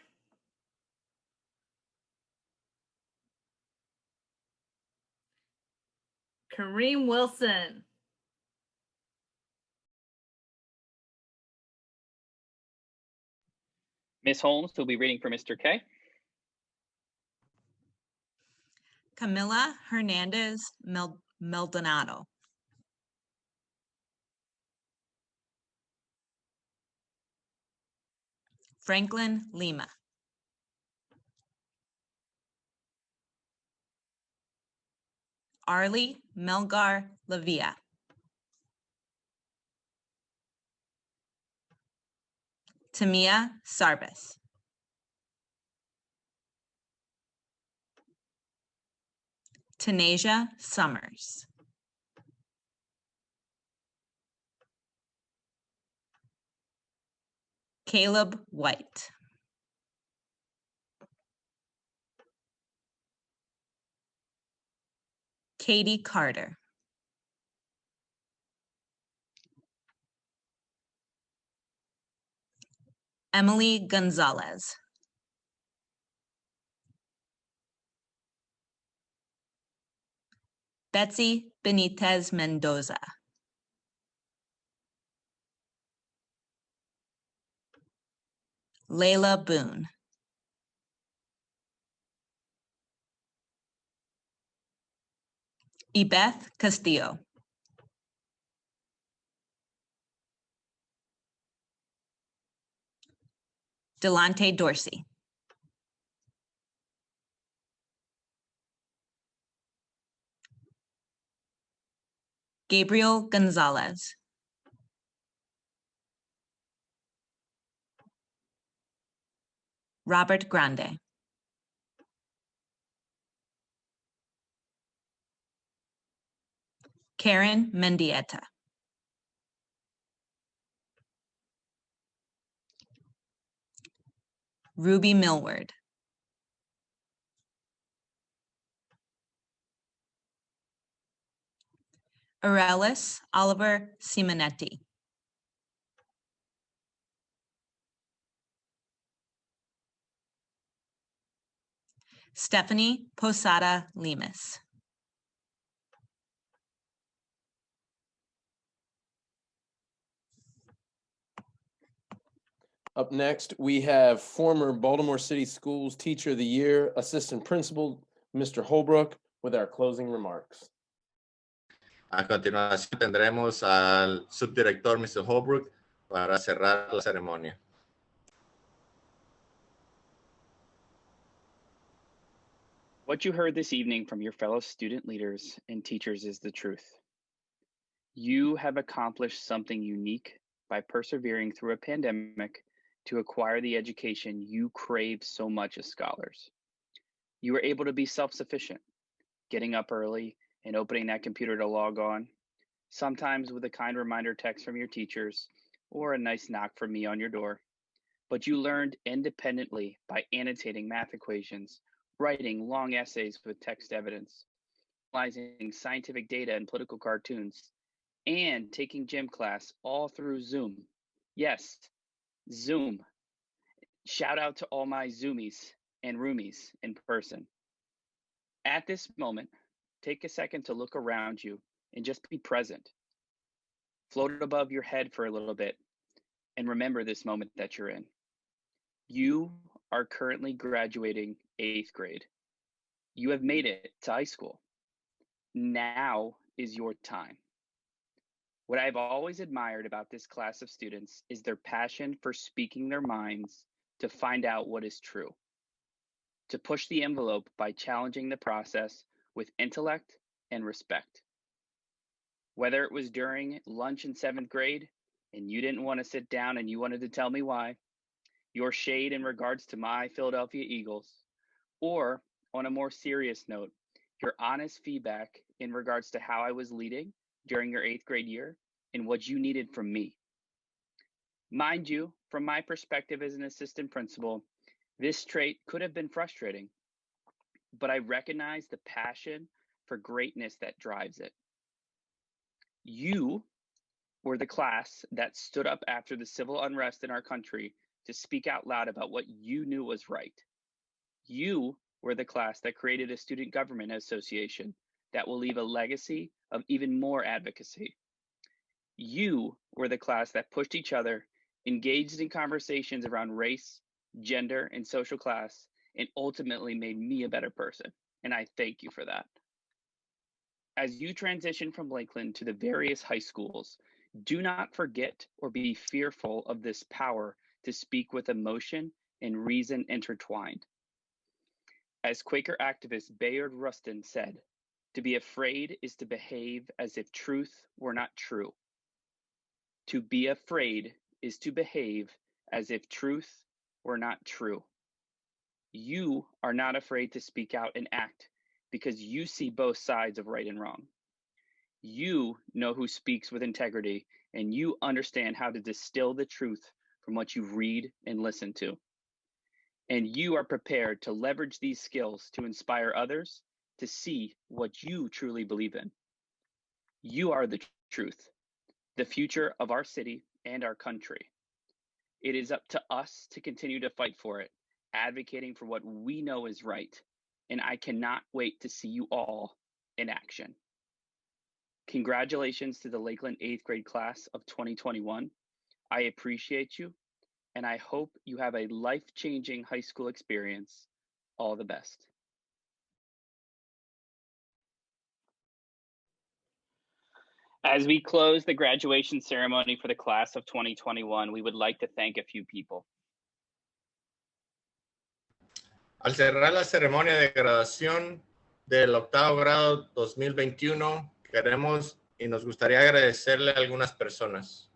Kareem Wilson. Ms. Holmes will be reading for Mr. K. Camila Hernandez Maldonado. Franklin Lima. Arlie Melgar Lavia. Tamia Sarbas. Tanasia Summers. Caleb White. Katie Carter. Emily Gonzalez. Betsy Benitez Mendoza. Layla Boone. Ibeth Castillo. Delante Dorsey. Gabriel Gonzalez. Robert Grande. Karen Mendieta. Ruby Millward. Aurelis Oliver Simonetti. Stephanie Posada Lemus. Up next, we have former Baltimore City Schools Teacher of the Year, Assistant Principal, Mr. Holbrook, with our closing remarks. A continuación tendremos al subdirector, Mr. Holbrook, para cerrar la ceremonia. What you heard this evening from your fellow student leaders and teachers is the truth. You have accomplished something unique by persevering through a pandemic to acquire the education you crave so much as scholars. You were able to be self-sufficient, getting up early and opening that computer to log on, sometimes with a kind reminder text from your teachers or a nice knock from me on your door. But you learned independently by annotating math equations, writing long essays with text evidence, analyzing scientific data and political cartoons, and taking gym class all through Zoom. Yes, Zoom. Shout out to all my Zoomies and Roomies in person. At this moment, take a second to look around you and just be present. Float above your head for a little bit and remember this moment that you're in. You are currently graduating 8th grade. You have made it to high school. Now is your time. What I've always admired about this class of students is their passion for speaking their minds to find out what is true, to push the envelope by challenging the process with intellect and respect. Whether it was during lunch in 7th grade and you didn't want to sit down and you wanted to tell me why, your shade in regards to my Philadelphia Eagles, or on a more serious note, your honest feedback in regards to how I was leading during your 8th grade year and what you needed from me. Mind you, from my perspective as an assistant principal, this trait could have been frustrating, but I recognize the passion for greatness that drives it. You were the class that stood up after the civil unrest in our country to speak out loud about what you knew was right. You were the class that created a student government association that will leave a legacy of even more advocacy. You were the class that pushed each other, engaged in conversations around race, gender, and social class, and ultimately made me a better person. And I thank you for that. As you transition from Lakeland to the various high schools, do not forget or be fearful of this power to speak with emotion and reason intertwined. As Quaker activist Bayard Rustin said, to be afraid is to behave as if truth were not true. To be afraid is to behave as if truth were not true. You are not afraid to speak out and act because you see both sides of right and wrong. You know who speaks with integrity, and you understand how to distill the truth from what you read and listen to. And you are prepared to leverage these skills to inspire others to see what you truly believe in. You are the truth, the future of our city and our country. It is up to us to continue to fight for it, advocating for what we know is right. And I cannot wait to see you all in action. Congratulations to the Lakeland 8th grade class of 2021. I appreciate you, and I hope you have a life-changing high school experience. All the best. As we close the graduation ceremony for the class of 2021, we would like to thank a few people. Al cerrar la ceremonia de graduación del octavo grado 2021, queremos y nos gustaría agradecerle a algunas personas.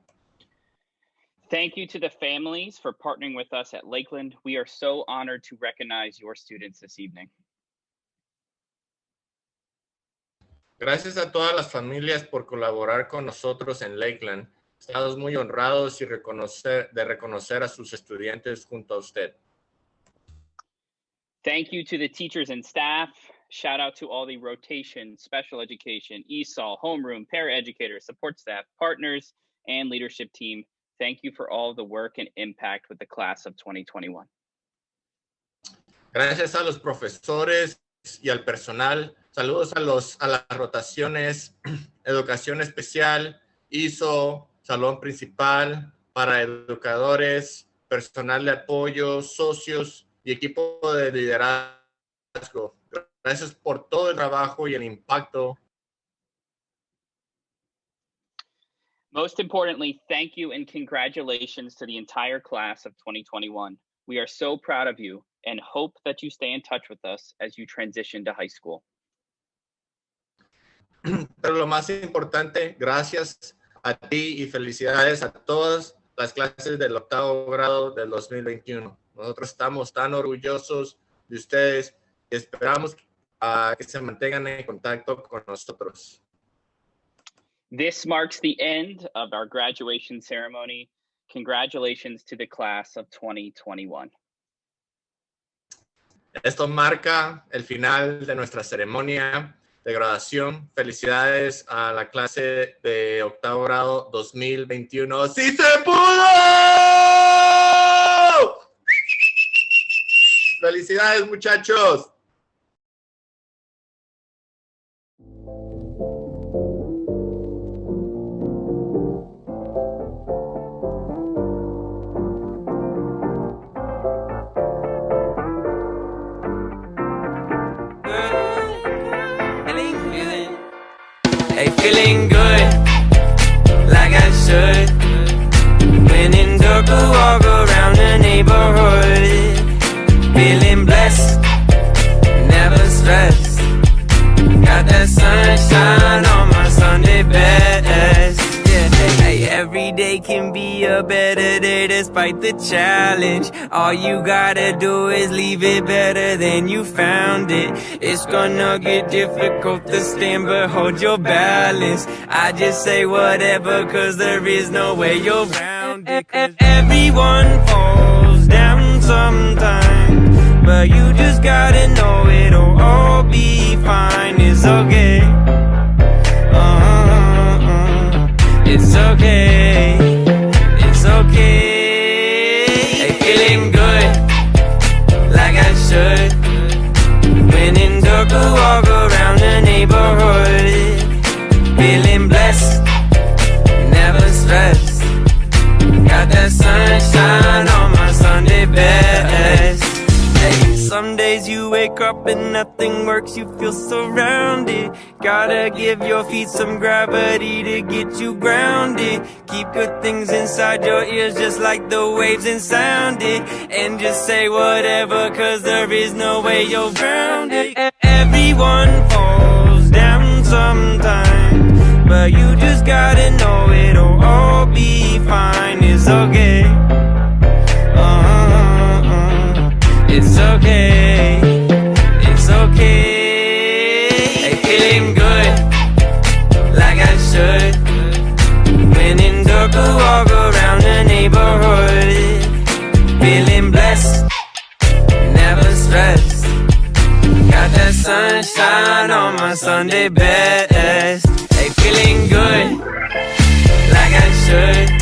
Thank you to the families for partnering with us at Lakeland. We are so honored to recognize your students this evening. Gracias a todas las familias por colaborar con nosotros en Lakeland. Estamos muy honrados y reconocer a sus estudiantes junto a usted. Thank you to the teachers and staff. Shout out to all the rotation, special education, ESOL, homeroom, paraeducators, support staff, partners, and leadership team. Thank you for all the work and impact with the class of 2021. Gracias a los profesores y al personal. Saludos a las rotaciones, educación especial, ISO, salón principal, para educadores, personal de apoyo, socios y equipo de liderazgo. Gracias por todo el trabajo y el impacto. Most importantly, thank you and congratulations to the entire class of 2021. We are so proud of you and hope that you stay in touch with us as you transition to high school. Pero lo más importante, gracias a ti y felicidades a todas las clases del octavo grado del 2021. Nosotros estamos tan orgullosos de ustedes y esperamos que se mantengan en contacto con nosotros. This marks the end of our graduation ceremony. Congratulations to the class of 2021. Esto marca el final de nuestra ceremonia de graduación. Felicidades a la clase de octavo grado 2021. ¡Sí se pudo! ¡Felicidades, muchachos! Feeling good, like I should. When in dark, I walk around the neighborhood. Feeling blessed, never stressed. Got that sunshine on my Sunday best. Yeah, hey, every day can be a better day despite the challenge. All you gotta do is leave it better than you found it. It's gonna get difficult to stand, but hold your balance. I just say whatever, cause there is no way you're around it. Everyone falls down sometimes, but you just gotta know it'll all be fine. It's okay. It's okay. It's okay. Hey, feeling good, like I should. When in dark, I walk around the neighborhood. Feeling blessed, never stressed. Got that sunshine on my Sunday best. Hey, some days you wake up and nothing works, you feel surrounded. Gotta give your feet some gravity to get you grounded. Keep good things inside your ears just like the waves and sound it. And just say whatever, cause there is no way you're grounded. Everyone falls down sometimes, but you just gotta know it'll all be fine. It's okay. okay, it's okay. Hey, feeling good, like I should. When in dark, I walk around the neighborhood. Feeling blessed, never stressed. Got that sunshine on my Sunday best. Hey, feeling good, like I should.